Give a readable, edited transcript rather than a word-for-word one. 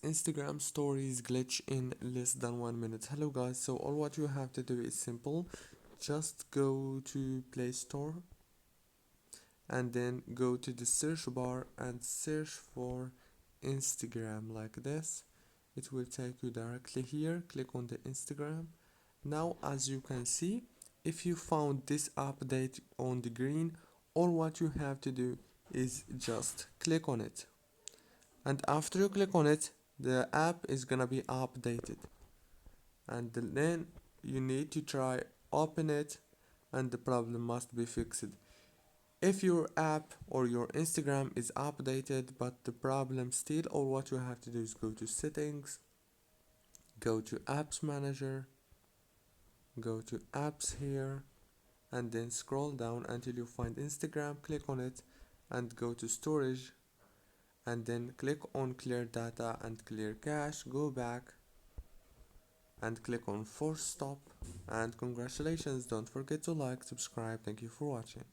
Instagram stories glitch in less than 1 minute. Hello guys, so all what you have to do is simple. Just go to Play Store and then go to the search bar and search for Instagram like this. It will take you directly here. Click on the Instagram. Now as you can see, if you found this update on the green, all what you have to do is just click on it, and after you click on it, the app is gonna be updated, and then you need to try open it, and the problem must be fixed. If your app or your Instagram is updated but the problem still, all what you have to do is go to settings, go to apps manager, go to apps here, and then scroll down until you find Instagram. Click on it and go to storage, and then click on clear data and clear cache. Go back and click on force stop, and congratulations, don't forget to like, subscribe. Thank you for watching.